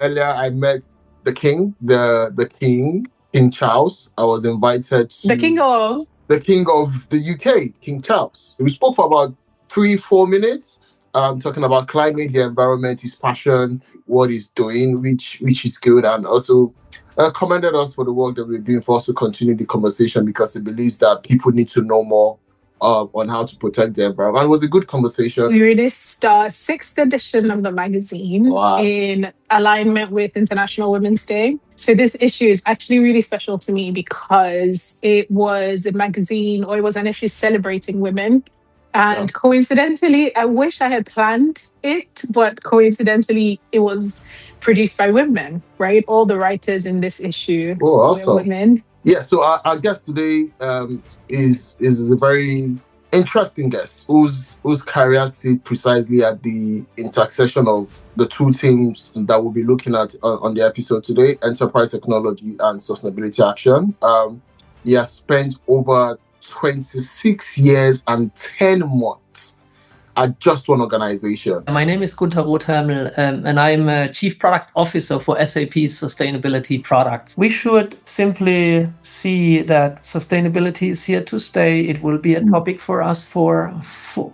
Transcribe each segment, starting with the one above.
Earlier, I met the king, King Charles. I was invited to the king of the UK, King Charles. We spoke for about 3-4 minutes, talking about climate, the environment, his passion, what he's doing, which is good, and also commended us for the work that we're doing for us to continue the conversation because he believes that people need to know more on how to protect the environment. It was a good conversation. We released our 6th edition of the magazine in alignment with International Women's Day. So this issue is actually really special to me because it was a magazine, or it was an issue celebrating women. And coincidentally, I wish I had planned it, but coincidentally, it was produced by women, right? All the writers in this issue were women. Yeah, so our guest today is a very interesting guest whose career sits precisely at the intersection of the two themes that we'll be looking at on the episode today: enterprise technology and sustainability action. He has spent over 26 years and 10 months at just one organization. My name is Gunther Rothermel, and I'm a Chief Product Officer for SAP's sustainability products. We should simply see that sustainability is here to stay. It will be a topic for us for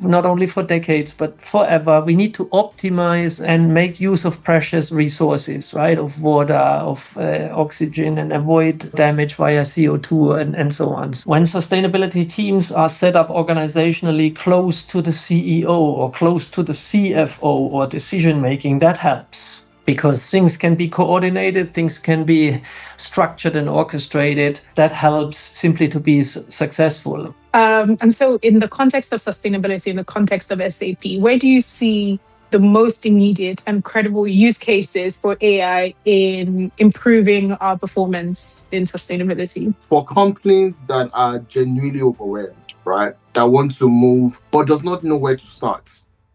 not only for decades, but forever. We need to optimize and make use of precious resources, right? Of water, of oxygen, and avoid damage via CO2 and so on. When sustainability teams are set up organizationally close to the CEO or close to the CFO or decision making, that helps because things can be coordinated, things can be structured and orchestrated. That helps simply to be successful. And so in the context of sustainability, in the context of SAP, where do you see the most immediate and credible use cases for AI in improving our performance in sustainability? For companies that are genuinely overwhelmed, right, that want to move but does not know where to start,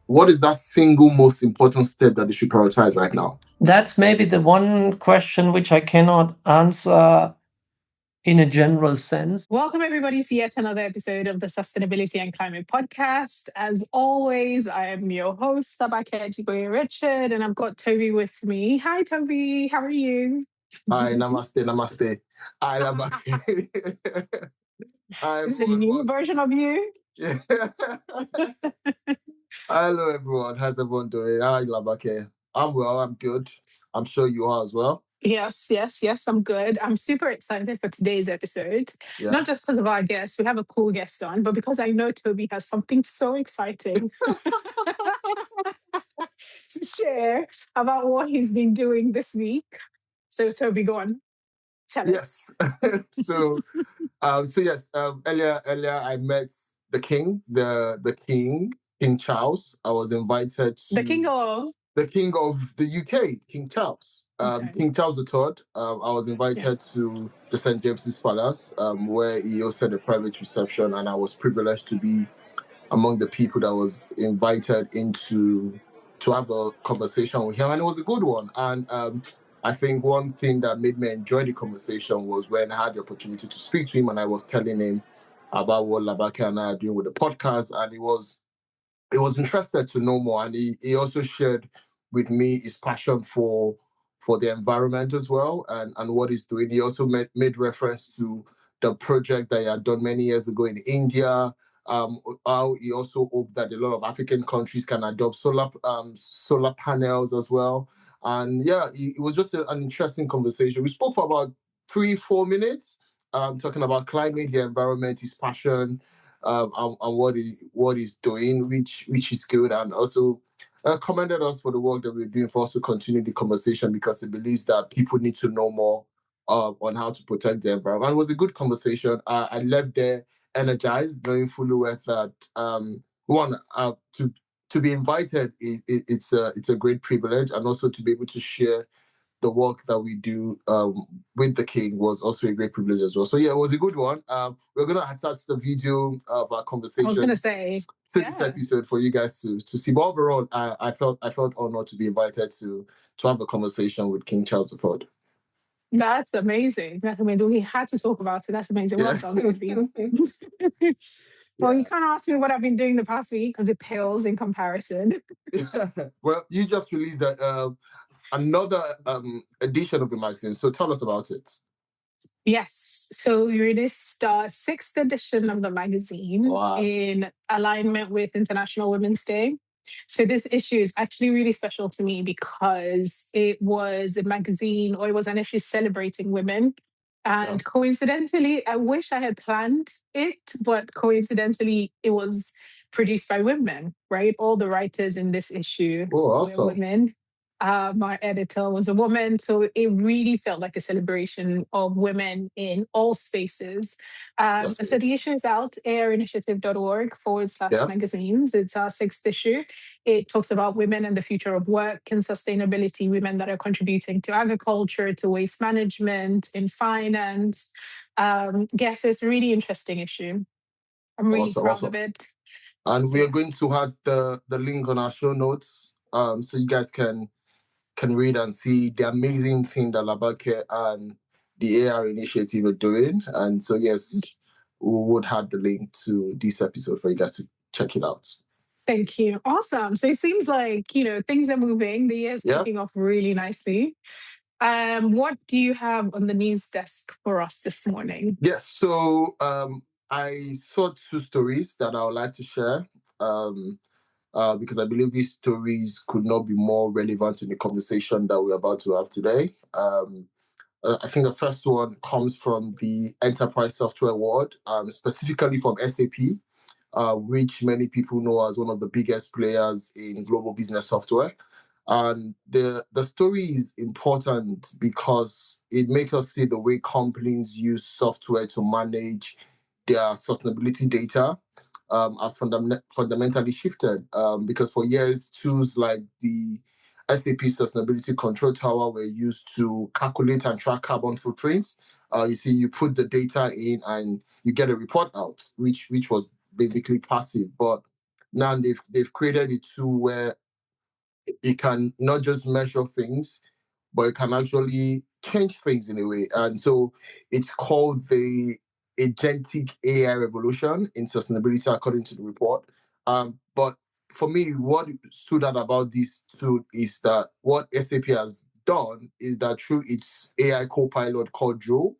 what is that single most important step that they should prioritize right now? That's maybe the one question which I cannot answer in a general sense. Welcome, everybody, to yet another episode of the Sustainability and Climate Podcast. As always, I am your host, Labake Ajiboye-Richard, and I've got Toby with me. Hi, Toby. How are you? Hi, namaste. Hi, Labake. This is a new version of you. Yeah. Hello, everyone. How's everyone doing? Hi, Labake. I'm well. I'm good. I'm sure you are as well. Yes, I'm good. I'm super excited for today's episode. Yeah. Not just because of our guest, we have a cool guest on, but because I know Toby has something so exciting to share about what he's been doing this week. So Toby, go on. Tell us. So yes, earlier I met the king, King Charles. I was invited to the king of the UK, King Charles. King Charles III. I was invited to the St. James's Palace, where he hosted a private reception, and I was privileged to be among the people that was invited into to have a conversation with him, and it was a good one. And I think one thing that made me enjoy the conversation was when I had the opportunity to speak to him, and I was telling him about what Labake and I are doing with the podcast, and he was interested to know more, and he also shared with me his passion for the environment as well, and what he's doing. He also made reference to the project that he had done many years ago in India. How he also hoped that a lot of African countries can adopt solar panels as well. And yeah, it was just an interesting conversation. We spoke for about 3-4 minutes, talking about climate, the environment, his passion, and what he's doing, which is good, and also commended us for the work that we're doing for us to continue the conversation because he believes that people need to know more on how to protect the environment. And it was a good conversation. I left there energized, knowing fully well that to be invited, it's a great privilege, and also to be able to share the work that we do with the king was also a great privilege as well. So yeah, it was a good one. We're gonna attach the video of our conversation. I was gonna say this episode for you guys to see. But overall, I felt honored to be invited to have a conversation with King Charles III. That's amazing. We had to talk about it. That's amazing. Well done, Toby. Well, you can't ask me what I've been doing the past week because it pales in comparison. Well, you just released that another edition of the magazine. So tell us about it. Yes. So we released the sixth edition of the magazine in alignment with International Women's Day. So this issue is actually really special to me because it was a magazine, or it was an issue celebrating women. And coincidentally, I wish I had planned it, but coincidentally, it was produced by women, right? All the writers in this issue were women. My editor was a woman. So it really felt like a celebration of women in all spaces. So the issue is out, airinitiative.org/magazines. It's our sixth issue. It talks about women and the future of work and sustainability, women that are contributing to agriculture, to waste management, in finance. So it's a really interesting issue. I'm really proud of it. And we are going to have the link on our show notes, so you guys can read and see the amazing thing that Labake and the AR initiative are doing. And so, yes, we would have the link to this episode for you guys to check it out. Thank you. Awesome. So it seems like, things are moving. The year's kicking off really nicely. What do you have on the news desk for us this morning? Yes. So I saw two stories that I would like to share. Because I believe these stories could not be more relevant in the conversation that we're about to have today. I think the first one comes from the Enterprise Software Award, specifically from SAP, which many people know as one of the biggest players in global business software. And the story is important because it makes us see the way companies use software to manage their sustainability data has fundamentally shifted. Because for years, tools like the SAP Sustainability Control Tower were used to calculate and track carbon footprints. You put the data in and you get a report out, which was basically passive. But now they've created a tool where it can not just measure things, but it can actually change things in a way. And so it's called the agentic AI revolution in sustainability, according to the report. But for me, what stood out about this tool is that what SAP has done is that through its AI co-pilot called Joe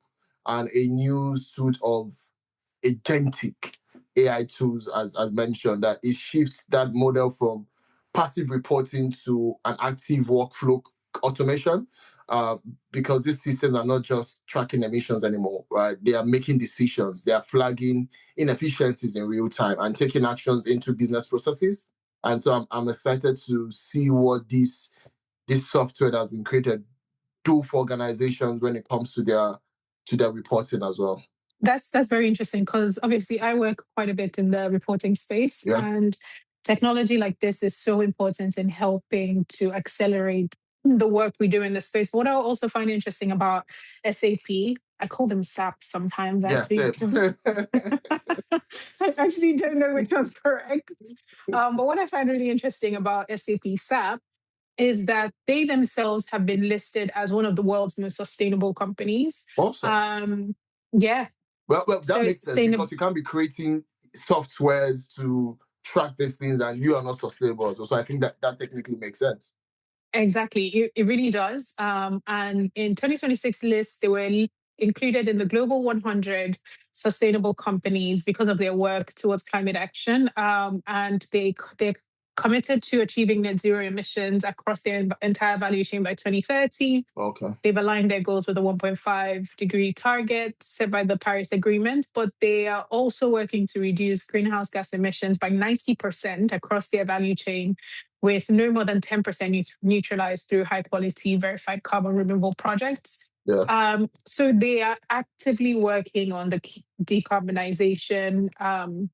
and a new suite of agentic AI tools, as mentioned, that it shifts that model from passive reporting to an active workflow automation, because these systems are not just tracking emissions anymore, right? They are making decisions. They are flagging inefficiencies in real time and taking actions into business processes. And so I'm excited to see what this software that has been created do for organizations when it comes to their reporting as well. That's very interesting because obviously I work quite a bit in the reporting space, and technology like this is so important in helping to accelerate the work we do in the space. But what I also find interesting about SAP, I call them SAP sometimes. I actually don't know which one's correct. But what I find really interesting about SAP SAP is that they themselves have been listed as one of the world's most sustainable companies. Awesome. Yeah. Well, that makes sense because you can't be creating softwares to track these things and you are not sustainable. So I think that technically makes sense. Exactly. It really does. And in 2026 list, they were included in the global 100 sustainable companies because of their work towards climate action. And they're committed to achieving net zero emissions across their entire value chain by 2030. Okay. They've aligned their goals with a 1.5 degree target set by the Paris Agreement, but they are also working to reduce greenhouse gas emissions by 90% across their value chain, with no more than 10% neutralized through high quality verified carbon removal projects. So they are actively working on the decarbonization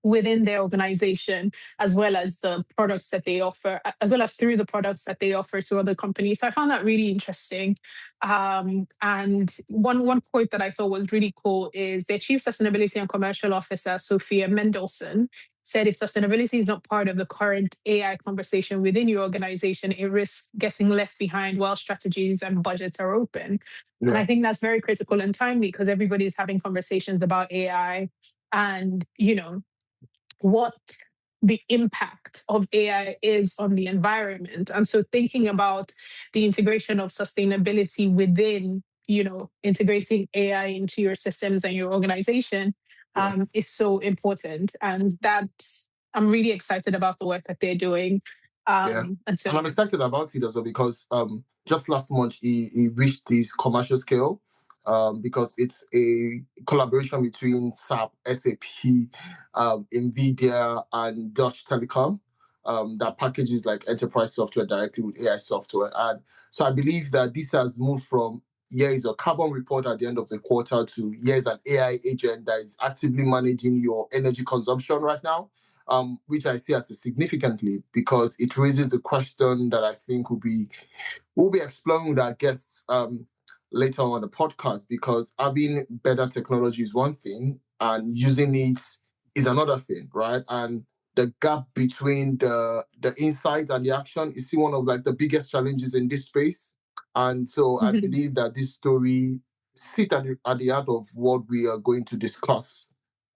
within their organization, as well as the products that they offer, as well as through the products that they offer to other companies. So I found that really interesting. And one quote that I thought was really cool is their Chief Sustainability and Commercial Officer, Sophia Mendelsohn, said if sustainability is not part of the current AI conversation within your organization, it risks getting left behind while strategies and budgets are open. And I think that's very critical and timely because everybody's having conversations about AI and, what the impact of AI is on the environment. And so thinking about the integration of sustainability within, integrating AI into your systems and your organization is so important. And that I'm really excited about the work that they're doing. And I'm excited about it as well because just last month he reached this commercial scale because it's a collaboration between SAP, NVIDIA, and Dutch Telecom that packages like enterprise software directly with AI software. And so I believe that this has moved from here's a carbon report at the end of the quarter to here's an AI agent that is actively managing your energy consumption right now. Which I see as a significantly because it raises the question that I think we'll be exploring with our guests later on the podcast, because having better technology is one thing and using it is another thing, right? And the gap between the insight and the action is still one of like the biggest challenges in this space. And so I believe that this story sits at the heart of what we are going to discuss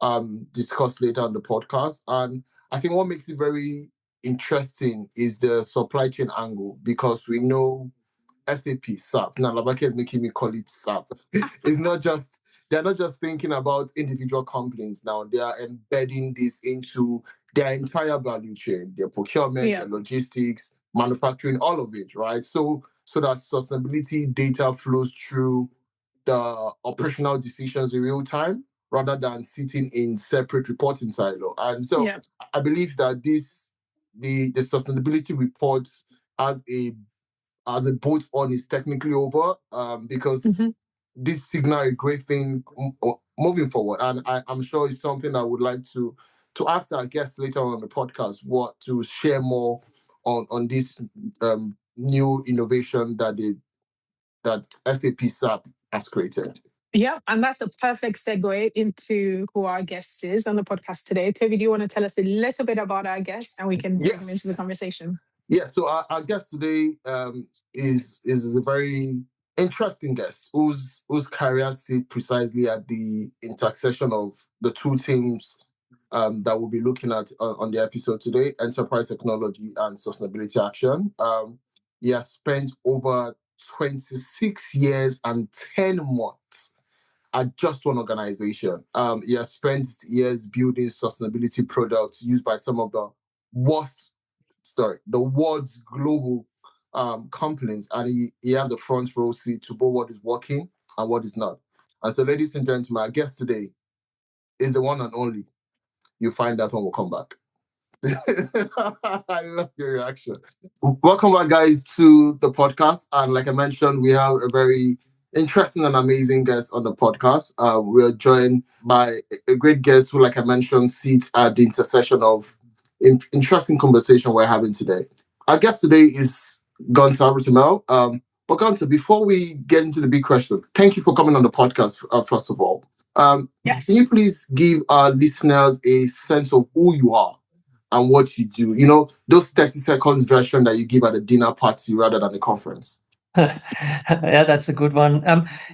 later on the podcast. And I think what makes it very interesting is the supply chain angle, because we know SAP. Now Labake is making me call it SAP. They're not just thinking about individual companies now, they are embedding this into their entire value chain, their procurement, their logistics, manufacturing, all of it, right? So that sustainability data flows through the operational decisions in real time rather than sitting in separate reporting silo. And so I believe that the sustainability reports as a bolt on is technically over because this signal a great thing moving forward. And I'm sure it's something I would like to ask our guests later on the podcast to share more on this new innovation that SAP SAP has created. Yeah, and that's a perfect segue into who our guest is on the podcast today. Toby, do you want to tell us a little bit about our guest and we can bring him into the conversation? Yeah, so our guest today is a very interesting guest whose career sits precisely at the intersection of the two teams that we'll be looking at on the episode today: enterprise technology and sustainability action. He has spent over 26 years and 10 months at just one organization. He has spent years building sustainability products used by some of the world's global companies, and he has a front row seat to both what is working and what is not. And so, ladies and gentlemen, our guest today is the one and only. You'll find that when we come back. I love your reaction. Welcome back, guys, to the podcast. And like I mentioned, we have a very interesting and amazing guest on the podcast. We are joined by a great guest who, like I mentioned, sits at the intersection of interesting conversation we're having today. Our guest today is Gunther Rothermel. But Gunther, before we get into the big question, thank you for coming on the podcast, first of all. Yes. Can you please give our listeners a sense of who you are and what you do? You know, those 30 seconds version that you give at a dinner party rather than a conference. Yeah, that's a good one.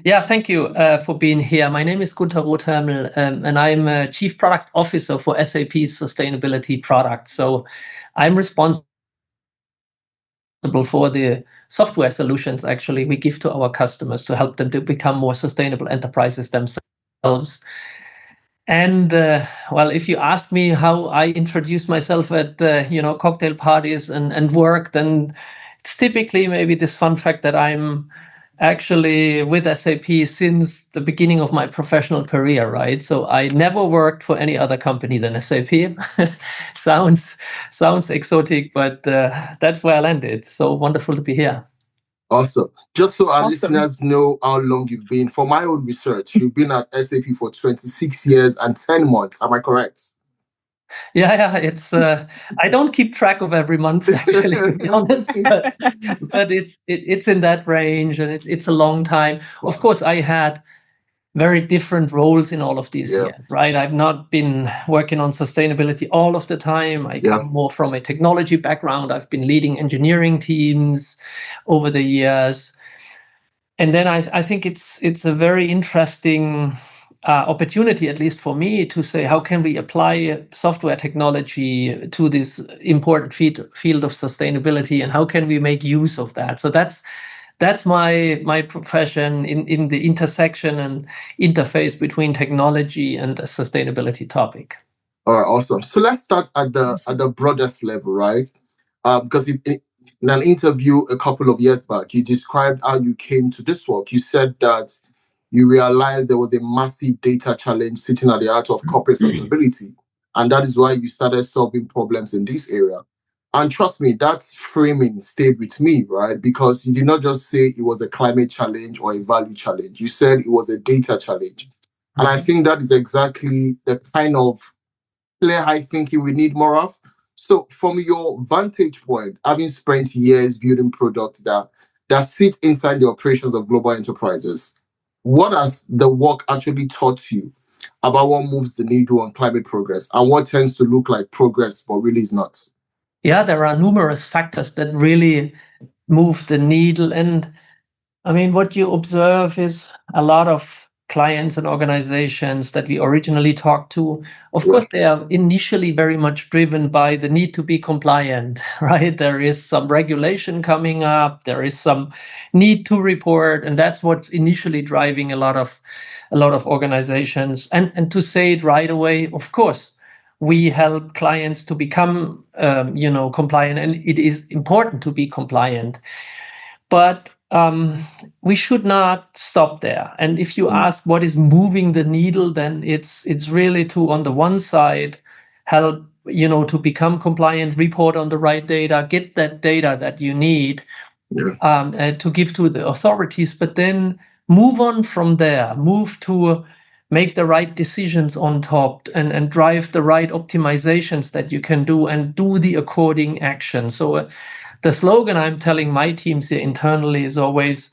Thank you for being here. My name is Gunther Rothermel, and I'm Chief Product Officer for SAP's sustainability products. So I'm responsible for the software solutions, actually, we give to our customers to help them to become more sustainable enterprises themselves. And if you ask me how I introduce myself at cocktail parties and work, then it's typically maybe this fun fact that I'm actually with SAP since the beginning of my professional career, right? So I never worked for any other company than SAP. sounds exotic, but that's where I landed. So wonderful to be here. Awesome. Just so our listeners know how long you've been, for my own research, you've been at SAP for 26 years and 10 months. Am I correct? Yeah, it's I don't keep track of every month, actually, to be honest, but it's in that range, and it's a long time. Wow. Of course, I had very different roles in all of these years, right? I've not been working on sustainability all of the time. I come more from a technology background. I've been leading engineering teams over the years. And then I think it's a very interesting opportunity, at least for me, to say, how can we apply software technology to this important field of sustainability, and how can we make use of that? So that's my profession in the intersection and interface between technology and the sustainability topic. All right, awesome. So let's start at the broadest level, right? Because in an interview a couple of years back, you described how you came to this work. You said that you realized there was a massive data challenge sitting at the heart of corporate sustainability, and that is why you started solving problems in this area. And trust me, that framing stayed with me, right? Because you did not just say it was a climate challenge or a value challenge. You said it was a data challenge. And I think that is exactly the kind of clear high thinking we need more of. So from your vantage point, having spent years building products that sit inside the operations of global enterprises, what has the work actually taught you about what moves the needle on climate progress and what tends to look like progress but really is not? Yeah, there are numerous factors that really move the needle. And I mean, what you observe is a lot of clients and organizations that we originally talked to. Of course, they are initially very much driven by the need to be compliant, right? There is some regulation coming up. There is some need to report. And that's what's initially driving a lot of organizations. And to say it right away, of course, we help clients to become, compliant, and it is important to be compliant. But we should not stop there. And if you ask what is moving the needle, then it's really to, on the one side, help to become compliant, report on the right data, get that data that you need to give to the authorities, but then move on from there, move to make the right decisions on top and drive the right optimizations that you can do and do the according action. So the slogan I'm telling my teams here internally is always,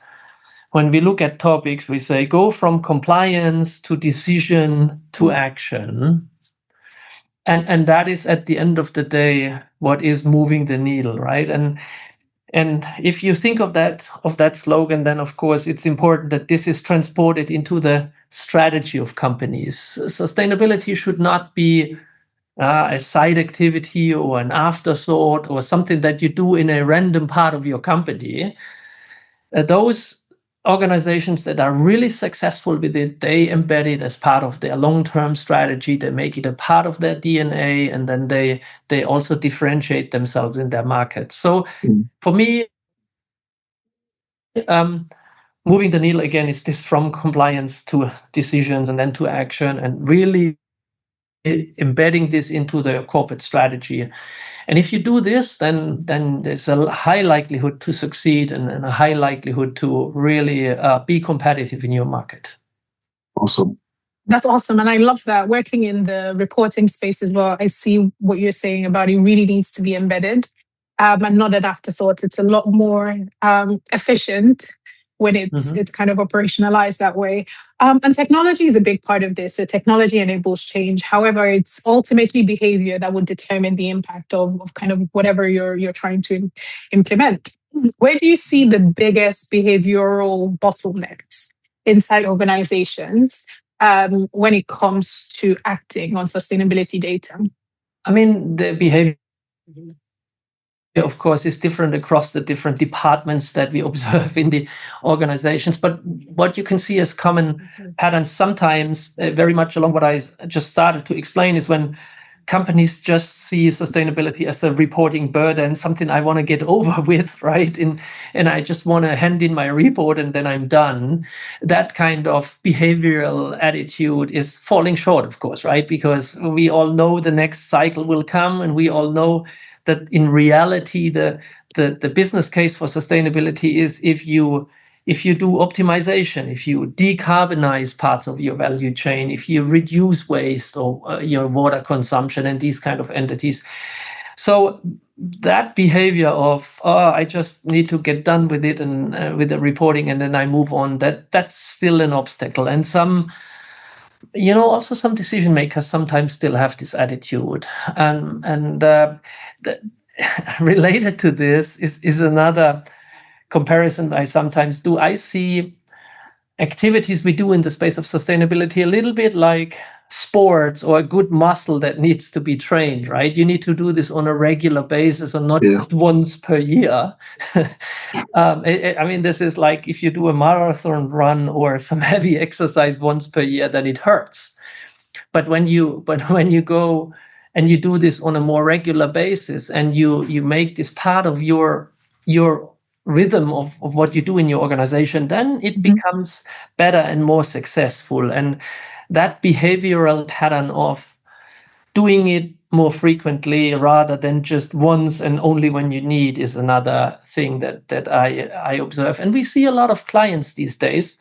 when we look at topics, we say, go from compliance to decision to action. And that is, at the end of the day, what is moving the needle, right? And if you think of that slogan, then of course it's important that this is transported into the strategy of companies. Sustainability should not be a side activity or an afterthought or something that you do in a random part of your company. Those organizations that are really successful with it, they embed it as part of their long-term strategy. They make it a part of their DNA, and then they also differentiate themselves in their market. So for me, moving the needle again is this from compliance to decisions and then to action, and really embedding this into the corporate strategy. And if you do this, then there's a high likelihood to succeed and a high likelihood to really be competitive in your market. Awesome. That's awesome. And I love that. Working in the reporting space as well, I see what you're saying about it really needs to be embedded and not an afterthought. It's a lot more efficient when it's kind of operationalized that way. And technology is a big part of this. So technology enables change. However, it's ultimately behavior that would determine the impact of kind of whatever you're trying to implement. Where do you see the biggest behavioral bottlenecks inside organizations when it comes to acting on sustainability data? I mean, the behavior, of course, is different across the different departments that we observe in the organizations. But what you can see as common patterns sometimes, very much along what I just started to explain, is when companies just see sustainability as a reporting burden, something I want to get over with, right? And I just want to hand in my report and then I'm done. That kind of behavioral attitude is falling short, of course, right? Because we all know the next cycle will come, and we all know that in reality, the business case for sustainability is if you do optimization, if you decarbonize parts of your value chain, if you reduce waste or your water consumption and these kind of entities. So that behavior of, I just need to get done with it and with the reporting and then I move on, that's still an obstacle. And some, also some decision makers sometimes still have this attitude. And related to this is another comparison I sometimes do. I see activities we do in the space of sustainability a little bit like sports or a good muscle that needs to be trained, right? You need to do this on a regular basis and not once per year. I mean, this is like if you do a marathon run or some heavy exercise once per year, then it hurts. But when you go and you do this on a more regular basis and you make this part of your rhythm of what you do in your organization, then it becomes better and more successful. And that behavioral pattern of doing it more frequently rather than just once and only when you need is another thing that I observe. And we see a lot of clients these days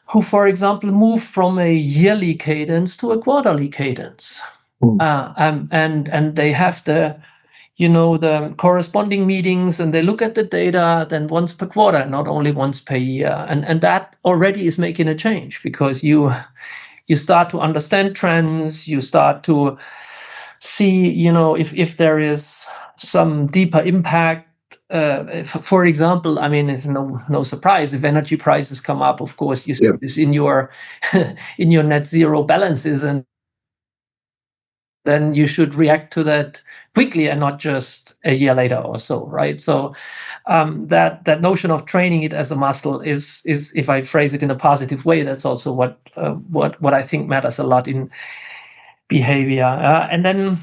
who, for example, move from a yearly cadence to a quarterly cadence. And they have the corresponding meetings and they look at the data then once per quarter, not only once per year. And that already is making a change because you start to understand trends, you start to see, if there is some deeper impact. For example, I mean, it's no surprise if energy prices come up. Of course, you see this in your in your net zero balances, and then you should react to that quickly and not just a year later or so, right? So that notion of training it as a muscle is, if I phrase it in a positive way, that's also what I think matters a lot in behavior. And then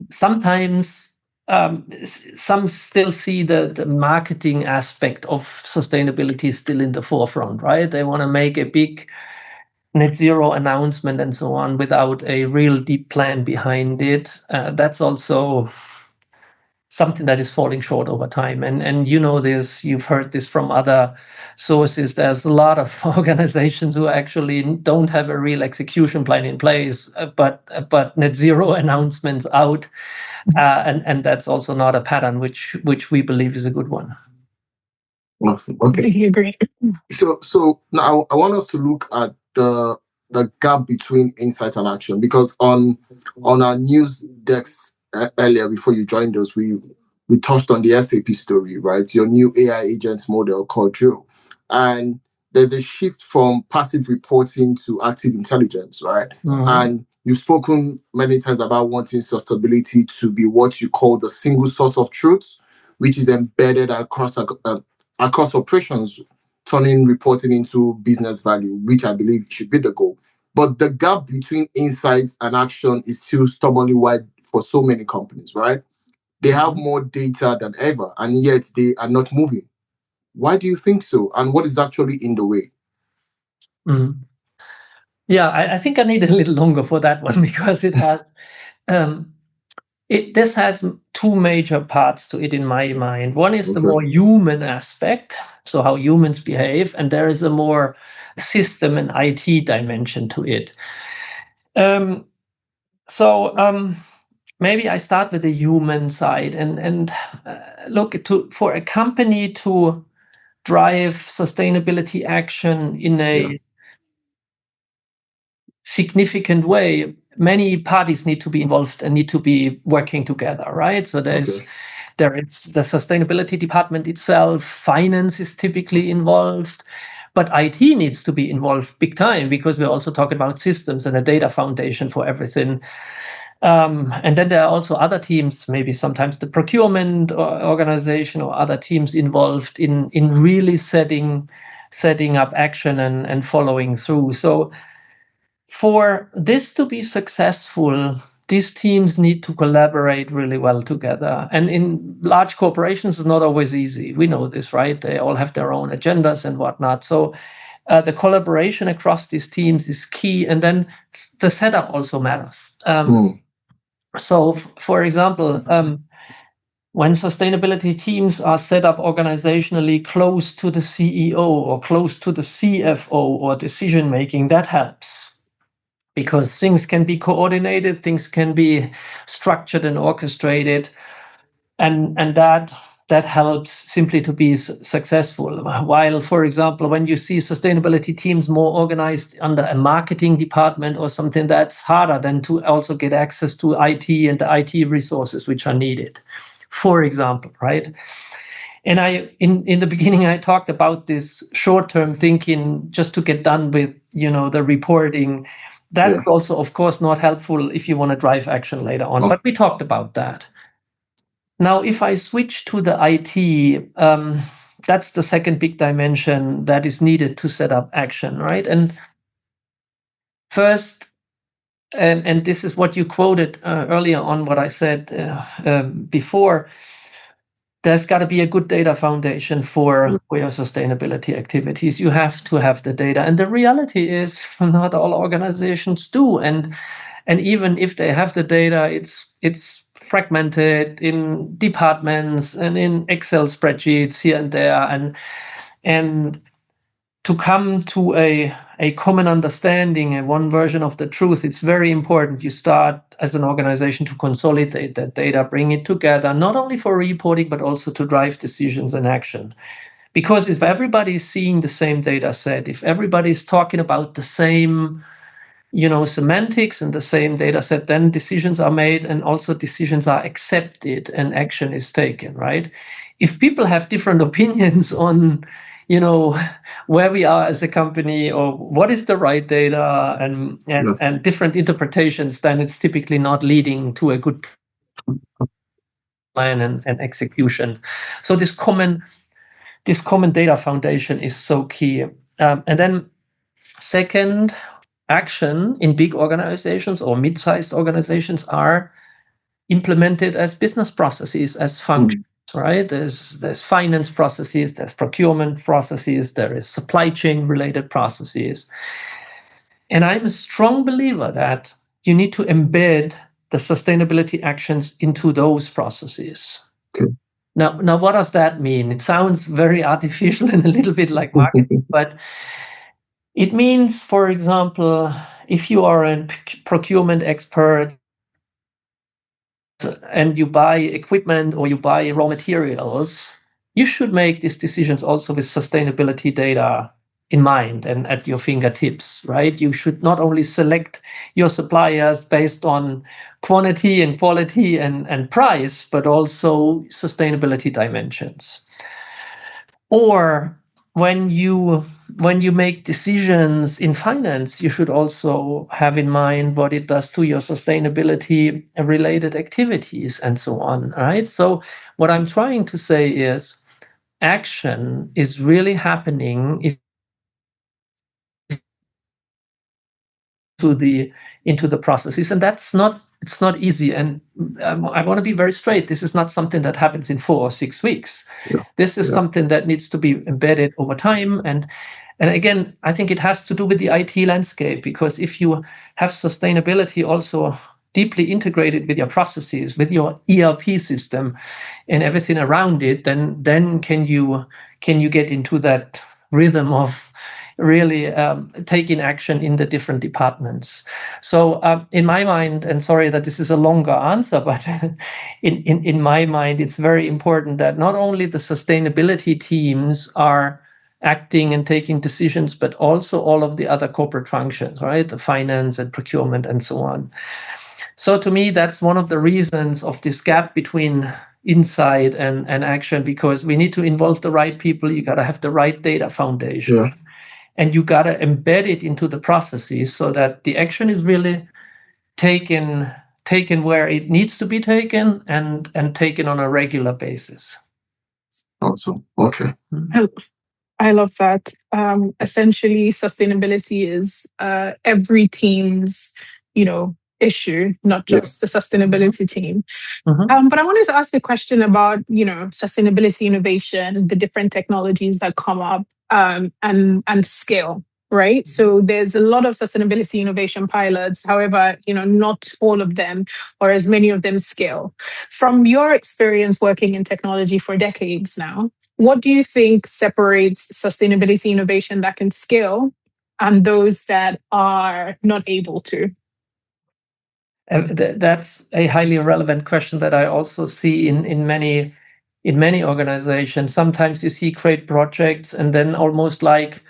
sometimes some still see the marketing aspect of sustainability still in the forefront, right? They want to make a big net zero announcement and so on without a real deep plan behind it. That's also something that is falling short over time. And this, you've heard this from other sources. There's a lot of organizations who actually don't have a real execution plan in place, but net zero announcements out. And that's also not a pattern which we believe is a good one. Awesome. Okay. I agree. So now I want us to look at the gap between insight and action, because on our news decks earlier before you joined us, we touched on the SAP story, right? Your new AI agents model called Drill. And there's a shift from passive reporting to active intelligence, right? And you've spoken many times about wanting sustainability to be what you call the single source of truth, which is embedded across operations, turning reporting into business value, which I believe should be the goal. But the gap between insights and action is still stubbornly wide for so many companies, right? They have more data than ever, and yet they are not moving. Why do you think so? And what is actually in the way? Yeah, I think I need a little longer for that one because it has this has two major parts to it in my mind. One is the more human aspect, so how humans behave, and there is a more system and IT dimension to it. Maybe I start with the human side and look for a company to drive sustainability action in a significant way. Many parties need to be involved and need to be working together, right? So there is the sustainability department itself, finance is typically involved, but IT needs to be involved big time because we're also talking about systems and a data foundation for everything. And then there are also other teams, maybe sometimes the procurement organization or other teams involved in really setting up action and following through. So for this to be successful, these teams need to collaborate really well together. And in large corporations, it's not always easy. We know this, right? They all have their own agendas and whatnot. So the collaboration across these teams is key. And then the setup also matters. So, for example, when sustainability teams are set up organizationally close to the CEO or close to the CFO or decision making, that helps. Because things can be coordinated, things can be structured and orchestrated, and that helps simply to be successful. While, for example, when you see sustainability teams more organized under a marketing department or something, that's harder than to also get access to IT and the IT resources which are needed, for example, right? And in the beginning, I talked about this short-term thinking just to get done with, the reporting. That's also, of course, not helpful if you want to drive action later on. But we talked about that. Now, if I switch to the IT, that's the second big dimension that is needed to set up action, right? And first, and this is what you quoted earlier on what I said before, there's got to be a good data foundation for your sustainability activities. You have to have the data. And the reality is not all organizations do. And even if they have the data, it's fragmented in departments and in Excel spreadsheets here and there. And to come to a common understanding and one version of the truth, it's very important you start as an organization to consolidate that data, bring it together, not only for reporting, but also to drive decisions and action. Because if everybody's seeing the same data set, if everybody's talking about the same, semantics and the same data set, then decisions are made and also decisions are accepted and action is taken, right? If people have different opinions on where we are as a company or what is the right data and different interpretations, then it's typically not leading to a good plan and execution. So this common data foundation is so key. And then second, action in big organizations or mid-sized organizations are implemented as business processes, as functions. Right? There's finance processes, there's procurement processes, there is supply chain related processes. And I'm a strong believer that you need to embed the sustainability actions into those processes. Okay. Now, what does that mean? It sounds very artificial and a little bit like marketing, but it means, for example, if you are a procurement expert and you buy equipment or you buy raw materials, you should make these decisions also with sustainability data in mind and at your fingertips, right? You should not only select your suppliers based on quantity and quality and price, but also sustainability dimensions. Or when you make decisions in finance, you should also have in mind what it does to your sustainability related activities and so on, right? So what I'm trying to say is action is really happening into the processes, and it's not easy. And I want to be very straight. This is not something that happens in 4 or 6 weeks. This is something that needs to be embedded over time. And again, I think it has to do with the IT landscape, because if you have sustainability also deeply integrated with your processes, with your ERP system and everything around it, then can you get into that rhythm of really taking action in the different departments. So in my mind, and sorry that this is a longer answer, but in my mind, it's very important that not only the sustainability teams are acting and taking decisions, but also all of the other corporate functions, right? The finance and procurement and so on. So to me, that's one of the reasons of this gap between insight and action, because we need to involve the right people. You got to have the right data foundation. And you got to embed it into the processes so that the action is really taken where it needs to be taken and taken on a regular basis. Awesome. Okay. I love that. Essentially, sustainability is every team's, issue, not just the sustainability team. But I wanted to ask a question about, sustainability innovation, the different technologies that come up, and scale, right? So there's a lot of sustainability innovation pilots. However, not all of them or as many of them scale. From your experience working in technology for decades now, what do you think separates sustainability innovation that can scale and those that are not able to? That's a highly relevant question that I also see in many organizations. Sometimes you see great projects and then almost like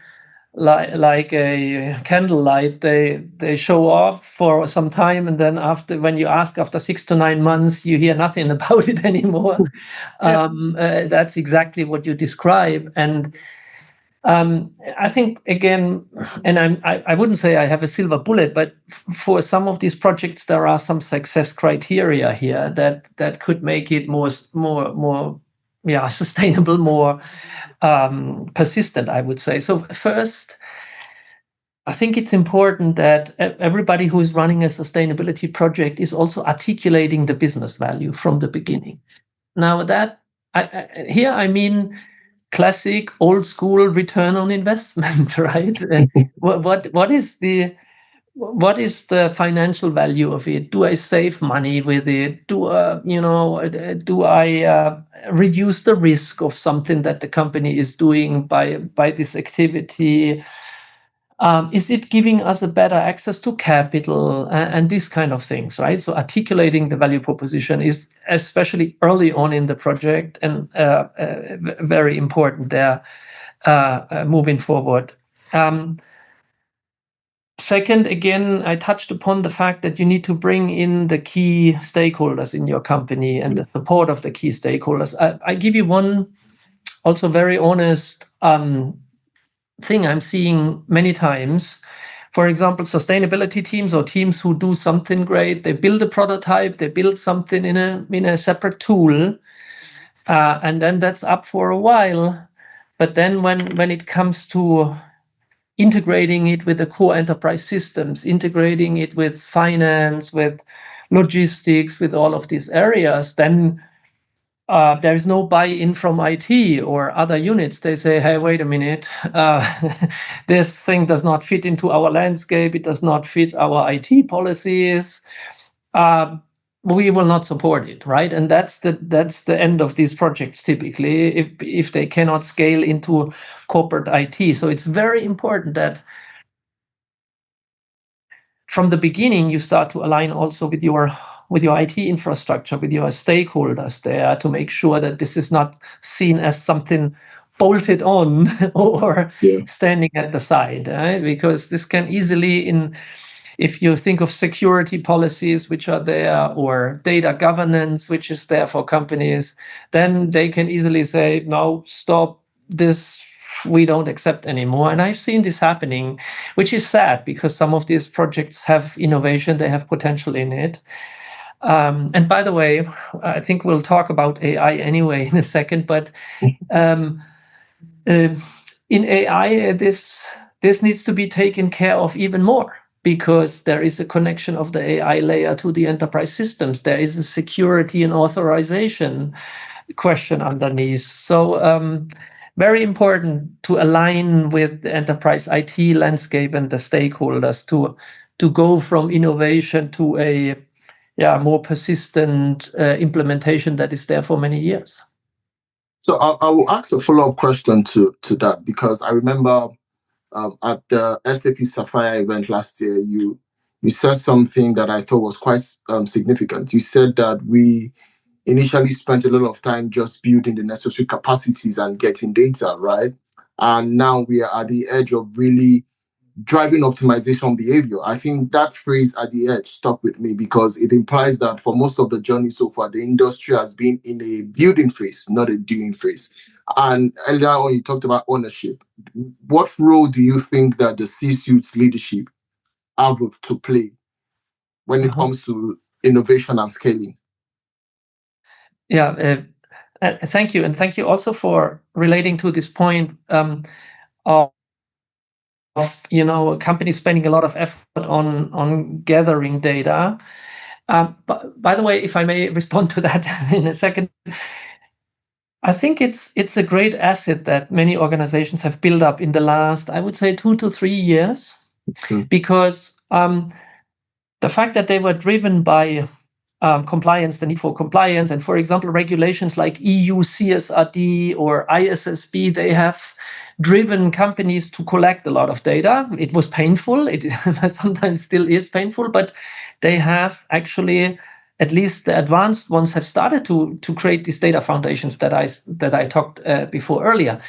like a candlelight. They show off for some time, and then when you ask after 6 to 9 months, you hear nothing about it anymore. That's exactly what you describe. And I think, again, and I wouldn't say I have a silver bullet, but for some of these projects, there are some success criteria here that could make it more sustainable, more persistent, I would say. So first, I think it's important that everybody who is running a sustainability project is also articulating the business value from the beginning. Now that here I mean classic old school return on investment, right? What is the financial value of it? Do I save money with it? Do I reduce the risk of something that the company is doing by this activity? Is it giving us a better access to capital and these kind of things, right? So articulating the value proposition is especially early on in the project and very important there moving forward. Second, again, I touched upon the fact that you need to bring in the key stakeholders in your company and the support of the key stakeholders. I give you one also very honest thing I'm seeing many times. For example, sustainability teams or teams who do something great, they build a prototype, they build something in a separate tool, and then that's up for a while. But then when it comes to integrating it with the core enterprise systems, integrating it with finance, with logistics, with all of these areas, then there is no buy-in from IT or other units. They say, hey, wait a minute, this thing does not fit into our landscape. It does not fit our IT policies. We will not support it, right? And that's the end of these projects typically, if they cannot scale into corporate IT. So it's very important that from the beginning you start to align also with your IT infrastructure, with your stakeholders there, to make sure that this is not seen as something bolted on or standing at the side, right? Because this can easily, if you think of security policies which are there or data governance which is there for companies, then they can easily say, no, stop this, we don't accept anymore. And I've seen this happening, which is sad because some of these projects have innovation, they have potential in it. And by the way, I think we'll talk about AI anyway in a second, but in AI, this needs to be taken care of even more, because there is a connection of the AI layer to the enterprise systems. There is a security and authorization question underneath. So very important to align with the enterprise IT landscape and the stakeholders to go from innovation to a more persistent implementation that is there for many years. So I will ask a follow-up question to that, because I remember at the SAP Sapphire event last year, you said something that I thought was quite significant. You said that we initially spent a lot of time just building the necessary capacities and getting data, right? And now we are at the edge of really driving optimization behavior. I think that phrase at the edge stuck with me, because it implies that for most of the journey so far, the industry has been in a building phase, not a doing phase. And earlier on, you talked about ownership. What role do you think that the C-suite's leadership have to play when it comes to innovation and scaling? Yeah, thank you. And thank you also for relating to this point of companies spending a lot of effort on gathering data. But by the way, if I may respond to that in a second, I think it's a great asset that many organizations have built up in the last, I would say, 2 to 3 years, because the fact that they were driven by compliance, the need for compliance, and for example, regulations like EU CSRD or ISSB, they have driven companies to collect a lot of data. It was painful. It sometimes still is painful, but they have actually, at least the advanced ones, have started to create these data foundations that I talked before earlier.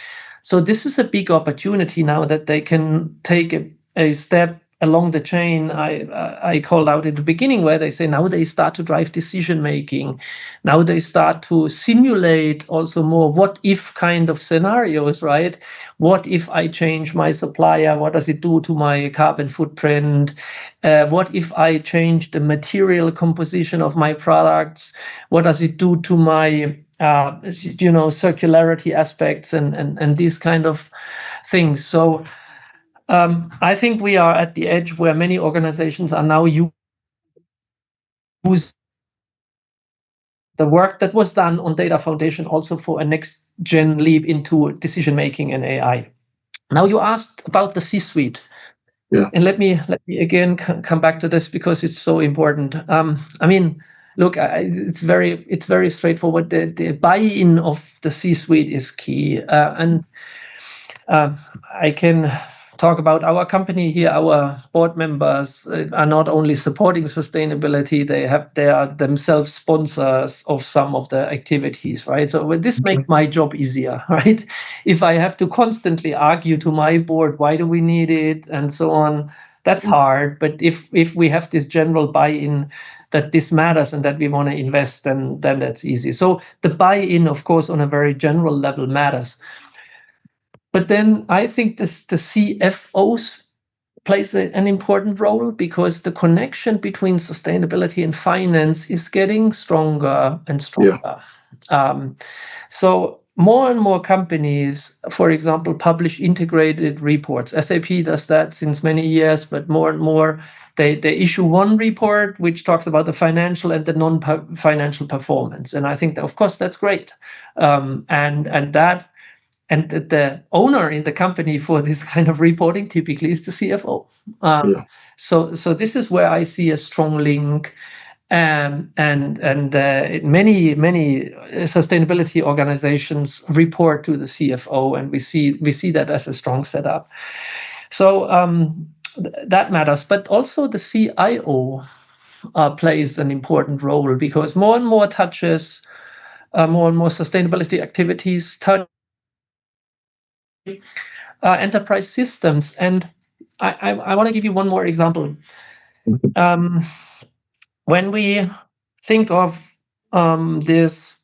So this is a big opportunity now that they can take a step along the chain I called out in the beginning, where they say now they start to drive decision making. Now they start to simulate also more what if kind of scenarios, right? What if I change my supplier? What does it do to my carbon footprint? What if I change the material composition of my products? What does it do to my circularity aspects and these kind of things? So I think we are at the edge where many organizations are now using the work that was done on data foundation also for a next gen leap into decision making and AI. Now you asked about the C-suite. Yeah. And let me again come back to this because it's so important. I mean, look, it's very straightforward. The buy-in of the C-suite is key, and I can talk about our company here. Our board members are not only supporting sustainability; they are themselves sponsors of some of the activities, right? So this makes my job easier, right? If I have to constantly argue to my board why do we need it and so on, that's hard. But if we have this general buy-in that this matters and that we want to invest, then that's easy. So the buy-in, of course, on a very general level matters. But then I think the CFOs plays an important role because the connection between sustainability and finance is getting stronger and stronger. Yeah. So more and more companies, for example, publish integrated reports. SAP does that since many years, but more and more they issue one report which talks about the financial and the non-financial performance. And I think that, of course, that's great. And the owner in the company for this kind of reporting typically is the CFO. So this is where I see a strong link. And many sustainability organizations report to the CFO, and we see that as a strong setup. So that matters. But also the CIO plays an important role because more and more touches, more and more sustainability activities touch enterprise systems. And I want to give you one more example. When we think of this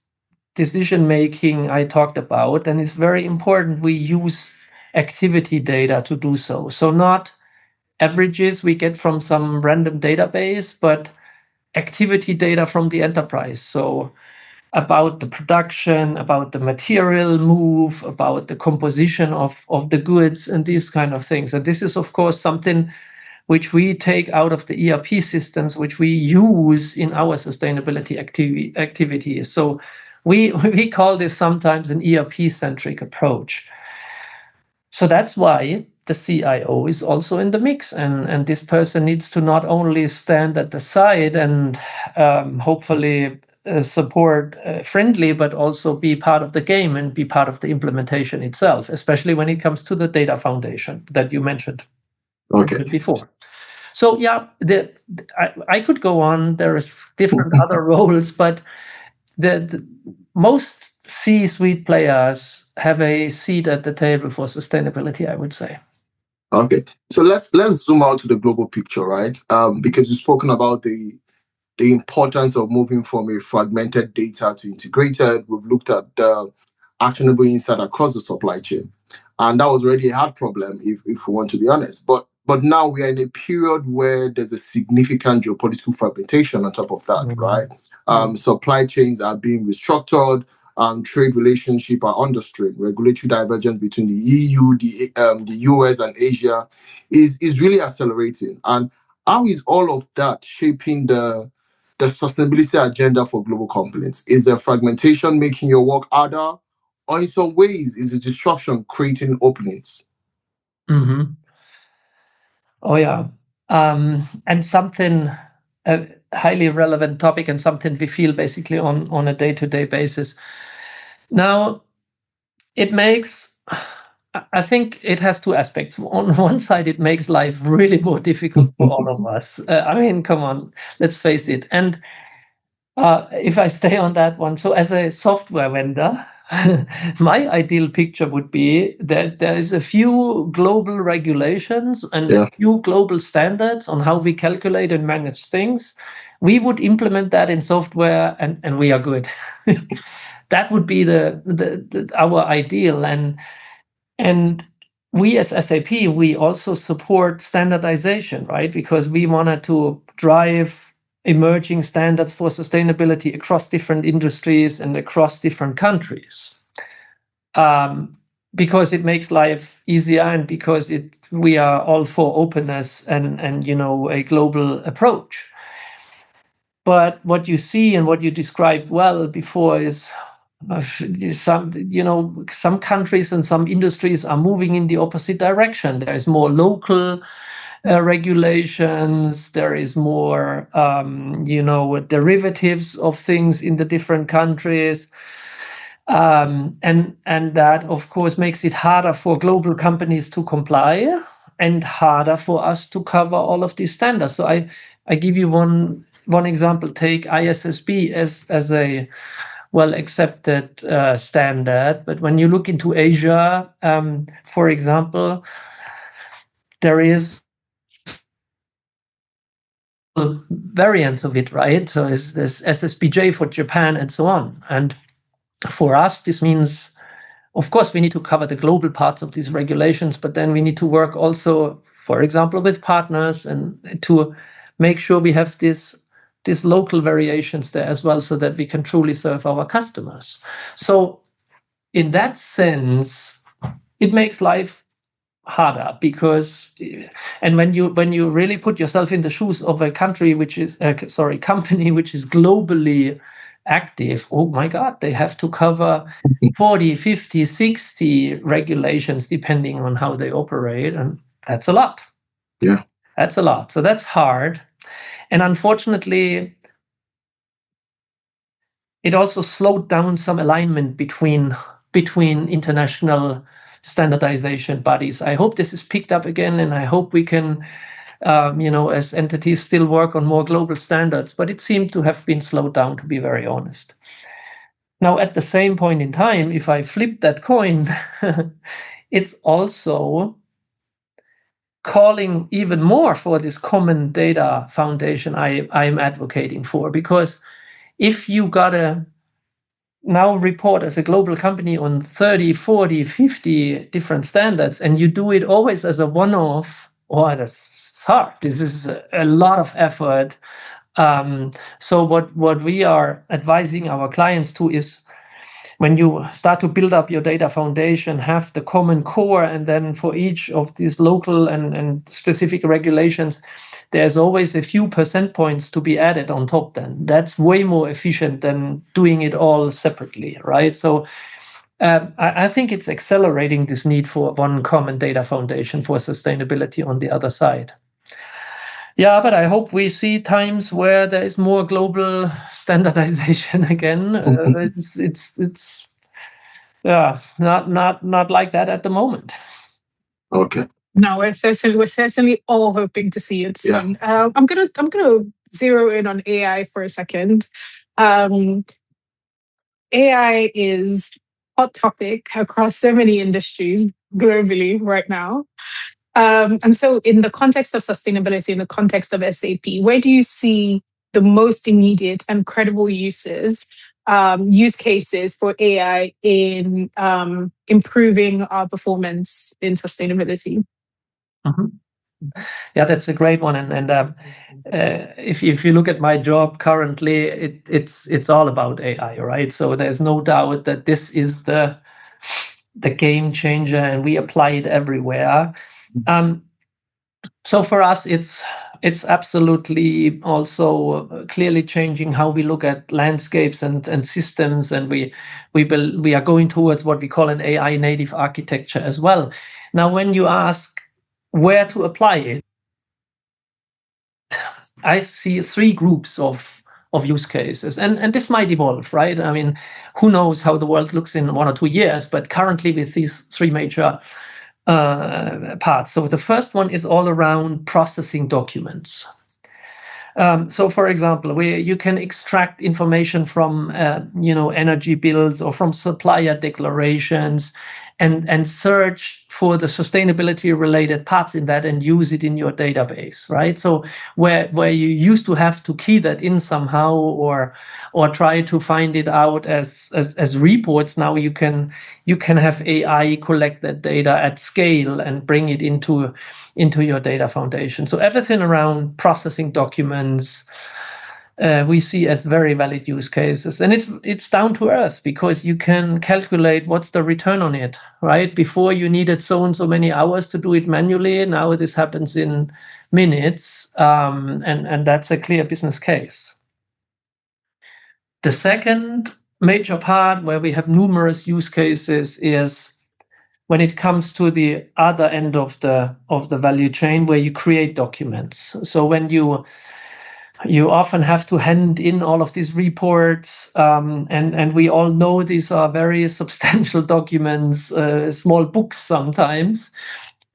decision making I talked about, then it's very important we use activity data to do so. So not averages we get from some random database, but activity data from the enterprise. So about the production, about the material move, about the composition of the goods and these kind of things. And this is, of course, something which we take out of the ERP systems, which we use in our sustainability activities. So we call this sometimes an ERP-centric approach. So that's why the CIO is also in the mix. And this person needs to not only stand at the side and hopefully support friendly, but also be part of the game and be part of the implementation itself, especially when it comes to the data foundation that you mentioned before. So yeah, I could go on. There is different other roles, but the most C-suite players have a seat at the table for sustainability, I would say. Okay, so let's zoom out to the global picture, right? Because you've spoken about the importance of moving from a fragmented data to integrated. We've looked at the actionable insight across the supply chain. And that was already a hard problem, if we want to be honest. But now we are in a period where there's a significant geopolitical fragmentation on top of that, right? Supply chains are being restructured. Trade relationships are under strain. Regulatory divergence between the EU, the US, and Asia is really accelerating. And how is all of that shaping the sustainability agenda for global companies? Is the fragmentation making your work harder? Or in some ways, is the disruption creating openings? Mm-hmm. Oh, yeah. And something, a highly relevant topic and something we feel basically on a day-to-day basis. Now, I think it has two aspects. On one side, it makes life really more difficult for all of us. I mean, come on, let's face it. And if I stay on that one, so as a software vendor, my ideal picture would be that there is a few global regulations and a few global standards on how we calculate and manage things. We would implement that in software, and we are good. That would be our ideal. And we as SAP, we also support standardization, right? Because we wanted to drive emerging standards for sustainability across different industries and across different countries. Because it makes life easier, and because we are all for openness and a global approach. But what you see and what you described well before is some countries and some industries are moving in the opposite direction. There is more local regulations. There is more, derivatives of things in the different countries. And that, of course, makes it harder for global companies to comply and harder for us to cover all of these standards. So I give you one example. Take ISSB as a well-accepted standard. But when you look into Asia, for example, there is variants of it, right? So there's SSBJ for Japan and so on. And for us, this means, of course, we need to cover the global parts of these regulations, but then we need to work also, for example, with partners and to make sure we have these local variations there as well, so that we can truly serve our customers. So in that sense, it makes life harder because, and when you really put yourself in the shoes of a company which is globally active, oh my God, they have to cover 40, 50, 60 regulations depending on how they operate. And that's a lot. Yeah. That's a lot. So that's hard. And unfortunately, it also slowed down some alignment between international standardization bodies. I hope this is picked up again, and I hope we can, as entities, still work on more global standards. But it seemed to have been slowed down, to be very honest. Now, at the same point in time, if I flip that coin, it's also calling even more for this common data foundation I'm advocating for. Because if you gotta now report as a global company on 30, 40, 50 different standards, and you do it always as a one-off, that's hard. This is a lot of effort. So what we are advising our clients to is, when you start to build up your data foundation, have the common core, and then for each of these local and specific regulations, there's always a few percent points to be added on top. Then that's way more efficient than doing it all separately, right? So I think it's accelerating this need for one common data foundation for sustainability on the other side. Yeah, but I hope we see times where there is more global standardization again. It's not like that at the moment. Okay. No, we're certainly all hoping to see it soon. Yeah. I'm gonna zero in on AI for a second. AI is hot topic across so many industries globally right now. And so in the context of sustainability, in the context of SAP, where do you see the most immediate and credible use cases for AI in improving our performance in sustainability? Mm-hmm. Yeah, that's a great one. And if you look at my job currently, it's all about AI, right? So there's no doubt that this is the game changer, and we apply it everywhere. So for us, it's absolutely also clearly changing how we look at landscapes and systems, and we are going towards what we call an AI native architecture as well. Now, when you ask where to apply it, I see three groups of use cases, and this might evolve, right? I mean, who knows how the world looks in 1 or 2 years, but currently with these three major parts. So the first one is all around processing documents. So, for example, where you can extract information from, energy bills or from supplier declarations, and search for the sustainability related parts in that and use it in your database, right? So where you used to have to key that in somehow or try to find it out as reports, now you can have AI collect that data at scale and bring it into your data foundation. So everything around processing documents, we see as very valid use cases, and it's down to earth because you can calculate what's the return on it, right? Before you needed so and so many hours to do it manually. Now this happens in minutes, and that's a clear business case. The second major part where we have numerous use cases is when it comes to the other end of the value chain, where you create documents. So when you often have to hand in all of these reports, and we all know these are very substantial documents, small books sometimes,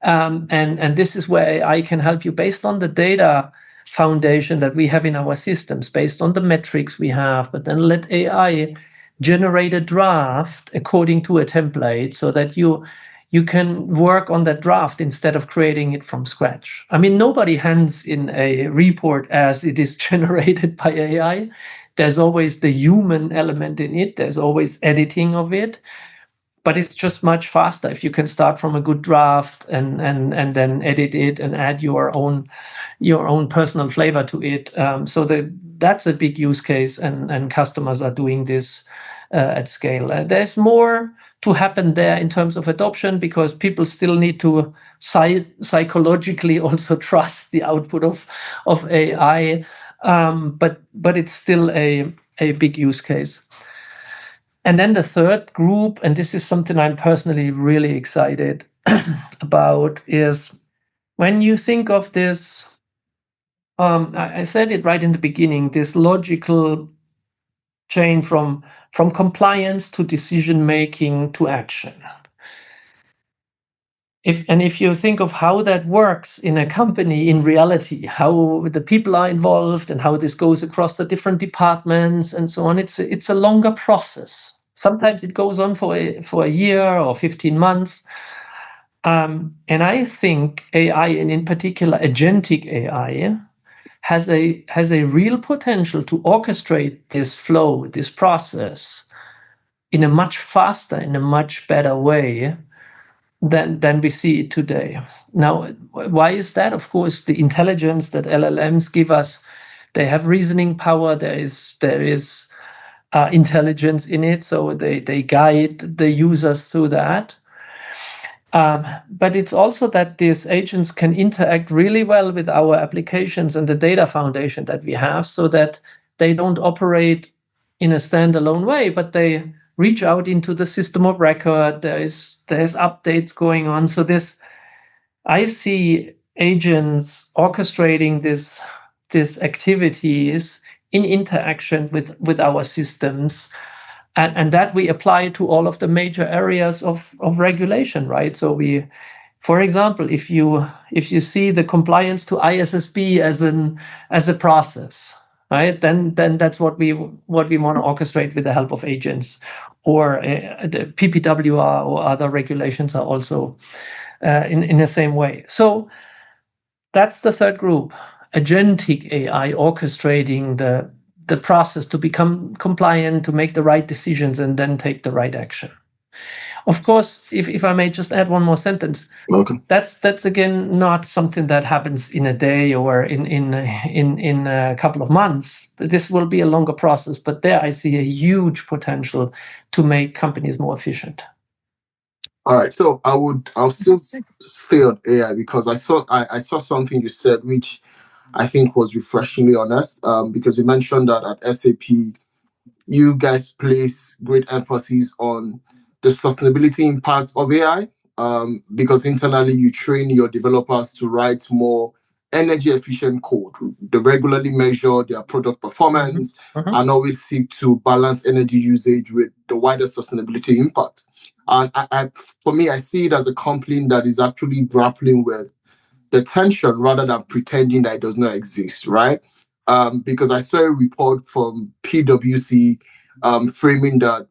and this is where AI can help you based on the data foundation that we have in our systems, based on the metrics we have, but then let AI generate a draft according to a template so that you can work on that draft instead of creating it from scratch. I mean, nobody hands in a report as it is generated by AI. There's always the human element in it. There's always editing of it, but it's just much faster if you can start from a good draft and then edit it and add your own personal flavor to it. So that's a big use case, and customers are doing this at scale. There's more to happen there in terms of adoption because people still need to psychologically also trust the output of AI, but it's still a big use case. And then the third group, and this is something I'm personally really excited about, is when you think of this, I said it right in the beginning, this logical chain from compliance to decision making to action. If you think of how that works in a company in reality, how the people are involved and how this goes across the different departments and so on, it's a longer process. Sometimes it goes on for a year or 15 months. And I think AI, and in particular agentic AI, has a real potential to orchestrate this flow, this process, in a much faster, in a much better way than we see it today. Now, why is that? Of course, the intelligence that LLMs give us, they have reasoning power. There is intelligence in it, so they guide the users through that. But it's also that these agents can interact really well with our applications and the data foundation that we have, so that they don't operate in a standalone way, but they reach out into the system of record. There's updates going on. So I see agents orchestrating these activities in interaction with our systems. And that we apply to all of the major areas of regulation, right? So for example, if you see the compliance to ISSB as a process, right? Then that's what we want to orchestrate with the help of agents, or the PPWR or other regulations are also in the same way. So that's the third group: agentic AI orchestrating the process to become compliant, to make the right decisions, and then take the right action. Of course, if I may just add one more sentence, okay. That's again not something that happens in a day or in a couple of months. This will be a longer process, but there I see a huge potential to make companies more efficient. All right, so I'll still stay on AI because I saw something you said which I think was refreshingly honest, because you mentioned that at SAP, you guys place great emphasis on the sustainability impact of AI, because internally you train your developers to write more energy efficient code. They regularly measure their product performance and always seek to balance energy usage with the wider sustainability impact. And for me, I see it as a company that is actually grappling with the tension rather than pretending that it does not exist, right? because I saw a report from PwC framing that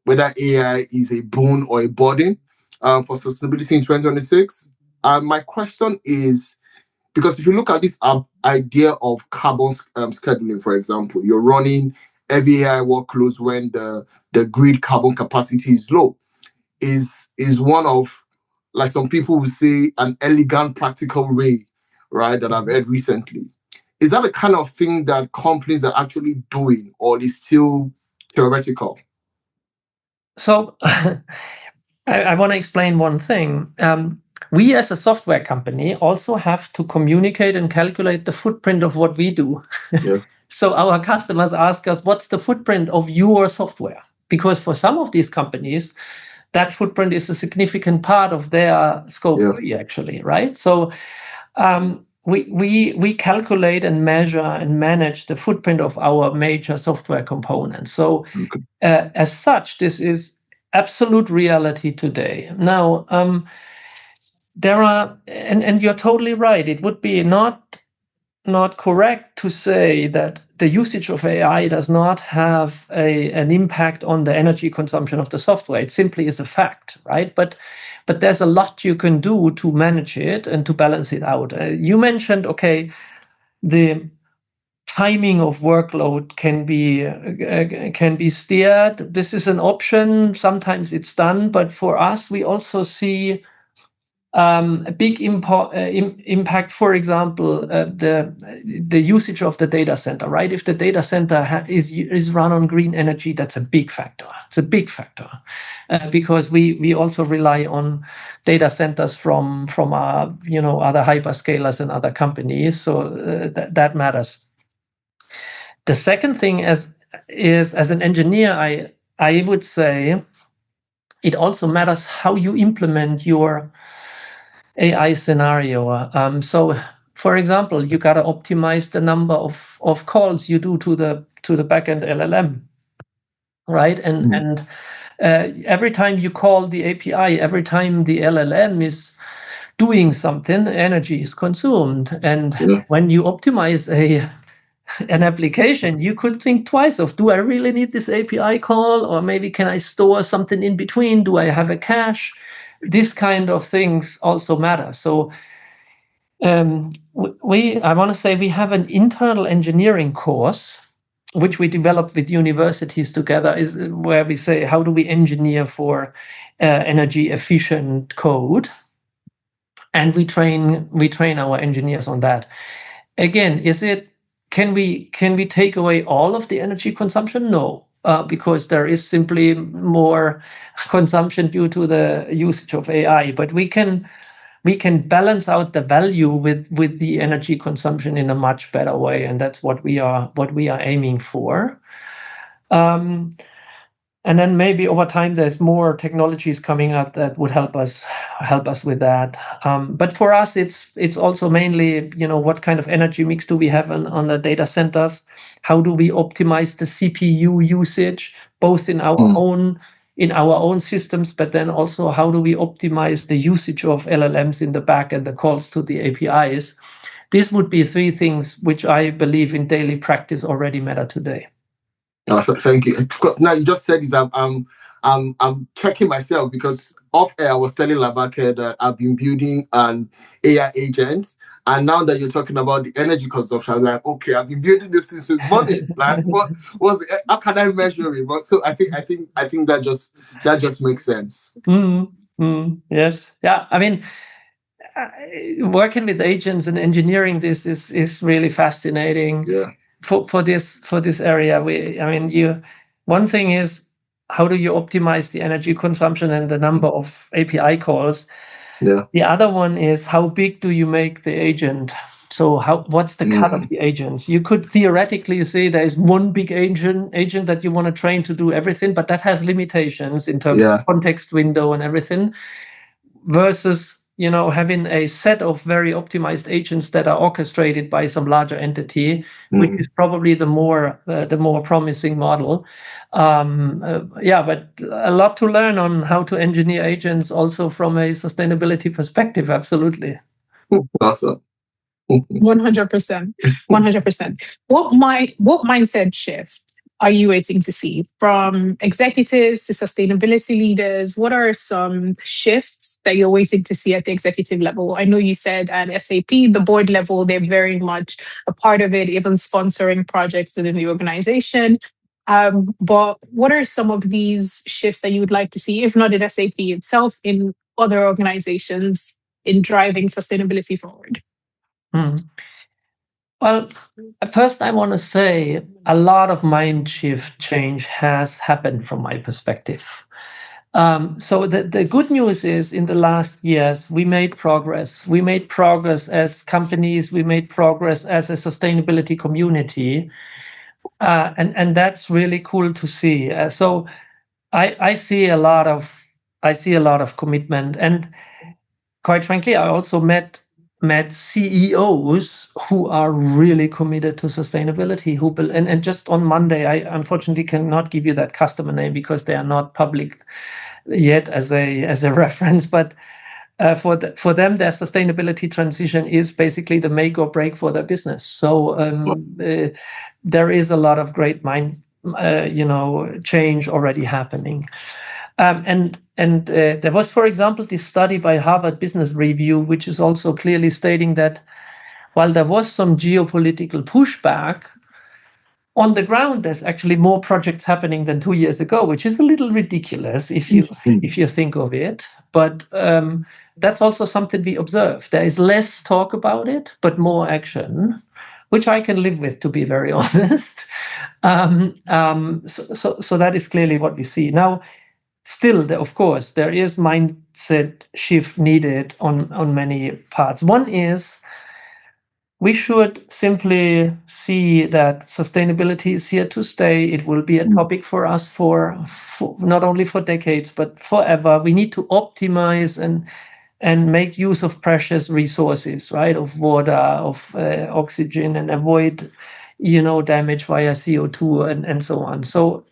whether AI is a boon or a burden for sustainability in 2026. My question is, because if you look at this idea of carbon scheduling, for example, you're running heavy AI workloads when the grid carbon capacity is low, is one of, like some people would say, an elegant, practical way, right, that I've heard recently. Is that the kind of thing that companies are actually doing, or is still theoretical? So I want to explain one thing. We as a software company also have to communicate and calculate the footprint of what we do. Yeah. So our customers ask us, what's the footprint of your software? Because for some of these companies, that footprint is a significant part of their scope 3, actually, right? So we calculate and measure and manage the footprint of our major software components. So as such, this is absolute reality today. Now, there are, and you're totally right, it would be not correct to say that the usage of AI does not have an impact on the energy consumption of the software. It simply is a fact, right? But there's a lot you can do to manage it and to balance it out. You mentioned, okay, the timing of workload can be steered. This is an option. Sometimes it's done, but for us, we also see a big impact. For example, the usage of the data center. Right, if the data center is run on green energy, that's a big factor. It's a big factor because we also rely on data centers from other hyperscalers and other companies. So that matters. The second thing is as an engineer, I would say it also matters how you implement your AI scenario. So, for example, you got to optimize the number of calls you do to the backend LLM, right? And every time you call the API, every time the LLM is doing something, energy is consumed. And when you optimize an application, you could think twice of, do I really need this API call? Or maybe can I store something in between? Do I have a cache? This kind of things also matter. So I want to say we have an internal engineering course, which we developed with universities together, is where we say, how do we engineer for energy efficient code? And we train our engineers on that. Again, can we take away all of the energy consumption? No. Because there is simply more consumption due to the usage of AI, but we can balance out the value with the energy consumption in a much better way, and that's what we are aiming for. And then maybe over time there's more technologies coming up that would help us with that. But for us, it's also mainly, what kind of energy mix do we have on the data centers? How do we optimize the CPU usage, both in our own systems, but then also how do we optimize the usage of LLMs in the back and the calls to the APIs? These would be 3 things which I believe in daily practice already matter today. Thank you. Of course, now you just said this. I'm checking myself because off air I was telling Labake that I've been building an AI agent, and now that you're talking about the energy consumption, I'm like, okay, I've been building this since morning. Like, how can I measure it? But so I think that just makes sense. Yes, yeah. I mean, working with agents and engineering this is really fascinating. Yeah. For this area, one thing is, how do you optimize the energy consumption and the number of API calls? Yeah. The other one is, how big do you make the agent? So what's the cut of the agents? You could theoretically say there is one big agent that you want to train to do everything, but that has limitations in terms of context window and everything, versus having a set of very optimized agents that are orchestrated by some larger entity, which is probably the more promising model. But a lot to learn on how to engineer agents also from a sustainability perspective. Absolutely. Awesome. 100%. 100%. What mindset shift are you waiting to see from executives to sustainability leaders? What are some shifts that you're waiting to see at the executive level? I know you said at SAP, the board level, they're very much a part of it, even sponsoring projects within the organization. But what are some of these shifts that you would like to see, if not at SAP itself, in other organizations in driving sustainability forward? Well, first, I want to say a lot of mind shift change has happened from my perspective. So the good news is in the last years, we made progress. We made progress as companies. We made progress as a sustainability community. And that's really cool to see. So I see a lot of commitment. And quite frankly, I also met CEOs who are really committed to sustainability. And just on Monday, I unfortunately cannot give you that customer name because they are not public yet as a reference. But for them, their sustainability transition is basically the make or break for their business. So there is a lot of great change already happening. And there was, for example, this study by Harvard Business Review, which is also clearly stating that while there was some geopolitical pushback, on the ground, there's actually more projects happening than 2 years ago, which is a little ridiculous if you think of it. But that's also something we observe. There is less talk about it, but more action, which I can live with, to be very honest. So that is clearly what we see now. Still, of course, there is mindset shift needed on many parts. One is we should simply see that sustainability is here to stay. It will be a topic for us for not only for decades, but forever. We need to optimize and make use of precious resources, right? Of water, of oxygen, and avoid, damage via CO2 and so on. So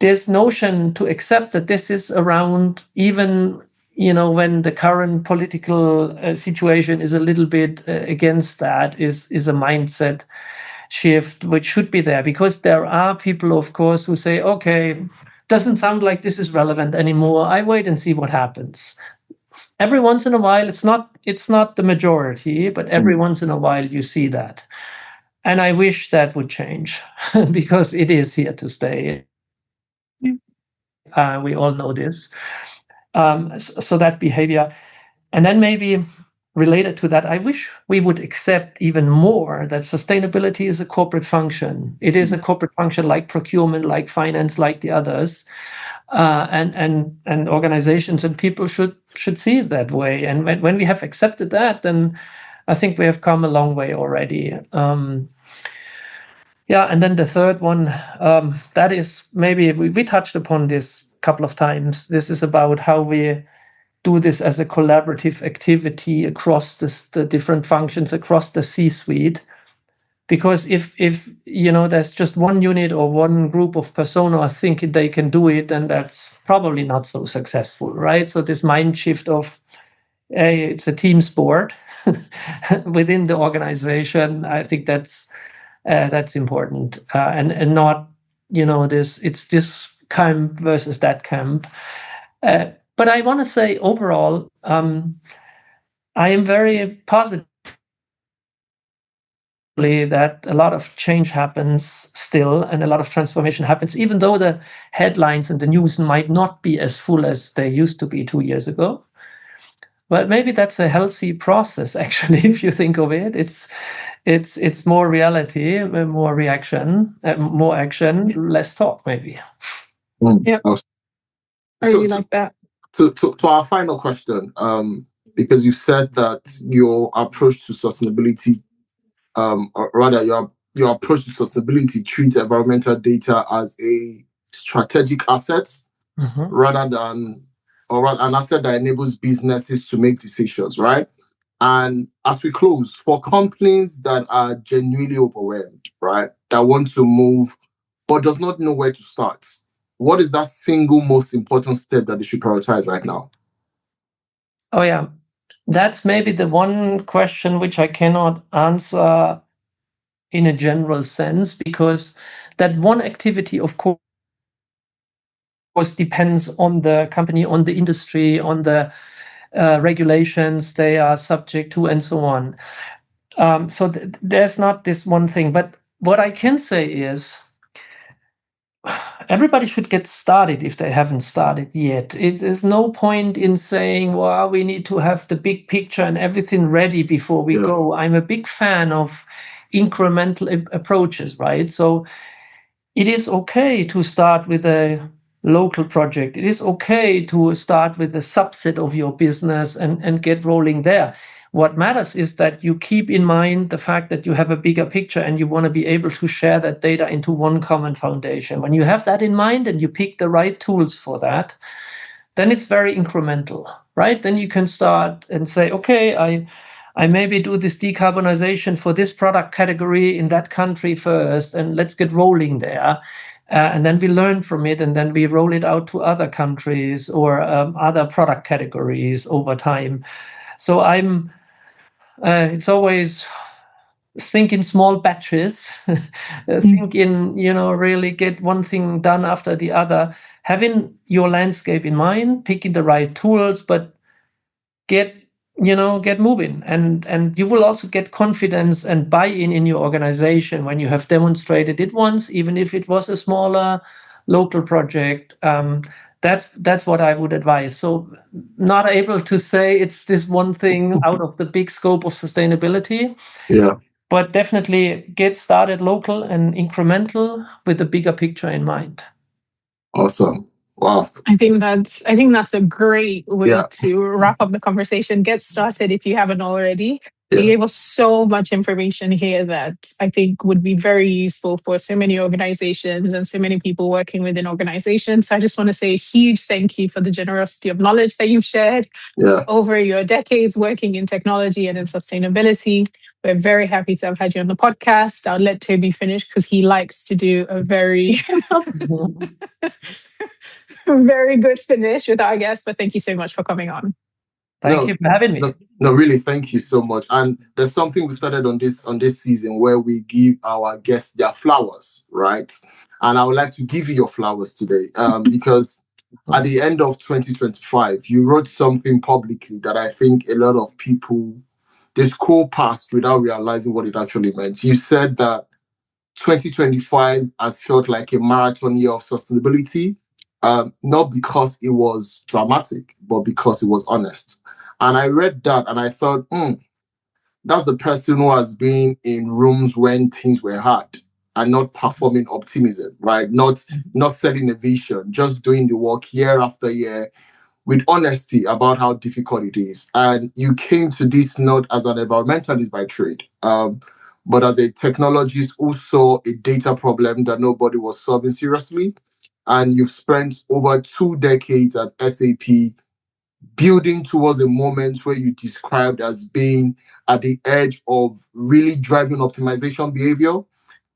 this notion to accept that this is around even, when the current political situation is a little bit against that is a mindset shift, which should be there, because there are people, of course, who say, okay, doesn't sound like this is relevant anymore. I wait and see what happens. Every once in a while, it's not the majority, but every once in a while you see that. And I wish that would change because it is here to stay. We all know this. So that behavior. And then maybe related to that, I wish we would accept even more that sustainability is a corporate function. It is a corporate function like procurement, like finance, like the others. And organizations and people should see it that way. And when we have accepted that, then I think we have come a long way already. And then the third one, that is maybe we touched upon this a couple of times. This is about how we do this as a collaborative activity across the different functions, across the C-suite. Because if there's just one unit or one group of persona thinking they can do it, then that's probably not so successful, right? So this mind shift of, hey, it's a team sport within the organization, I think that's important, and not it's this camp versus that camp. But I want to say overall, I am very positive that a lot of change happens still and a lot of transformation happens, even though the headlines and the news might not be as full as they used to be 2 years ago. But maybe that's a healthy process, actually, if you think of it. It's more reality, more reaction, more action, less talk, maybe. Yep. I really like that. To our final question, because you said that your approach to sustainability, or rather your approach to sustainability treats environmental data as a strategic asset rather than an asset that enables businesses to make decisions, right? And as we close, for companies that are genuinely overwhelmed, right, that want to move but does not know where to start, what is that single most important step that they should prioritize right now? Oh, yeah. that's maybe the one question which I cannot answer in a general sense, because that one activity, of course, depends on the company, on the industry, on the regulations they are subject to, and so on. So there's not this one thing. But what I can say is everybody should get started if they haven't started yet. It is no point in saying, well, we need to have the big picture and everything ready before we go. I'm a big fan of incremental approaches, right? So it is okay to start with a local project. It is okay to start with a subset of your business and get rolling there. What matters is that you keep in mind the fact that you have a bigger picture and you want to be able to share that data into one common foundation. When you have that in mind and you pick the right tools for that, then it's very incremental, right? Then you can start and say, okay, I maybe do this decarbonization for this product category in that country first, and let's get rolling there. And then we learn from it, and then we roll it out to other countries or other product categories over time. So it's always think in small batches, think in, really get one thing done after the other, having your landscape in mind, picking the right tools, but get moving, and you will also get confidence and buy-in in your organization when you have demonstrated it once, even if it was a smaller local project. That's what I would advise. So not able to say it's this one thing out of the big scope of sustainability. Yeah. But definitely get started local and incremental with the bigger picture in mind. Awesome. Wow. I think that's a great way to wrap up the conversation. Get started if you haven't already. You gave us so much information here that I think would be very useful for so many organizations and so many people working within organizations. So I just want to say a huge thank you for the generosity of knowledge that you've shared over your decades working in technology and in sustainability. We're very happy to have had you on the podcast. I'll let Toby finish because he likes to do a very very good finish with our guests, but thank you so much for coming on. Thank you for having me. No, really, thank you so much. And there's something we started on this season where we give our guests their flowers, right? And I would like to give you your flowers today because at the end of 2025, you wrote something publicly that I think a lot of people, they scroll past without realizing what it actually meant. You said that 2025 has felt like a marathon year of sustainability, not because it was dramatic, but because it was honest. And I read that and I thought, that's the person who has been in rooms when things were hard and not performing optimism, right? Not selling a vision, just doing the work year after year with honesty about how difficult it is. And you came to this not as an environmentalist by trade, but as a technologist who saw a data problem that nobody was solving seriously. And you've spent over 2 decades at SAP building towards a moment where you described as being at the edge of really driving optimization behavior.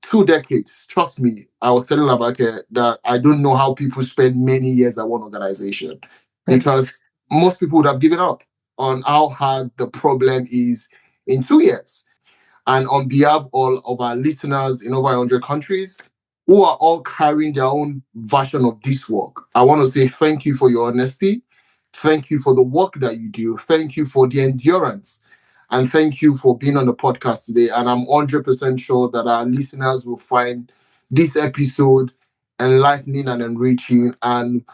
2 decades. Trust me, I was telling Labake that I don't know how people spend many years at one organization because most people would have given up on how hard the problem is in 2 years. And on behalf of all of our listeners in over 100 countries who are all carrying their own version of this work, I want to say thank you for your honesty. Thank you for the work that you do. Thank you for the endurance. And thank you for being on the podcast today. And I'm 100% sure that our listeners will find this episode enlightening and enriching. And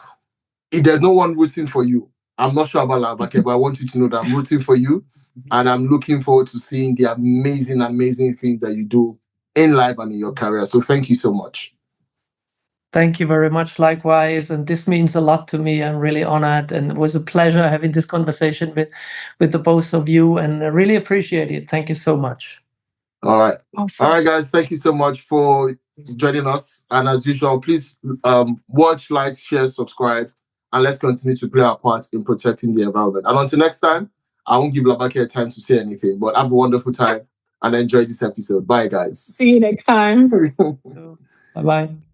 if there's no one rooting for you, I'm not sure about Labake, but I want you to know that I'm rooting for you. And I'm looking forward to seeing the amazing, amazing things that you do in life and in your career. So thank you so much. Thank you very much. Likewise. And this means a lot to me. I'm really honored. And it was a pleasure having this conversation with the both of you. And I really appreciate it. Thank you so much. All right. Awesome. All right, guys. Thank you so much for joining us. And as usual, please watch, like, share, subscribe. And let's continue to play our part in protecting the environment. And until next time, I won't give Labake time to say anything, but have a wonderful time and enjoy this episode. Bye, guys. See you next time. Bye-bye.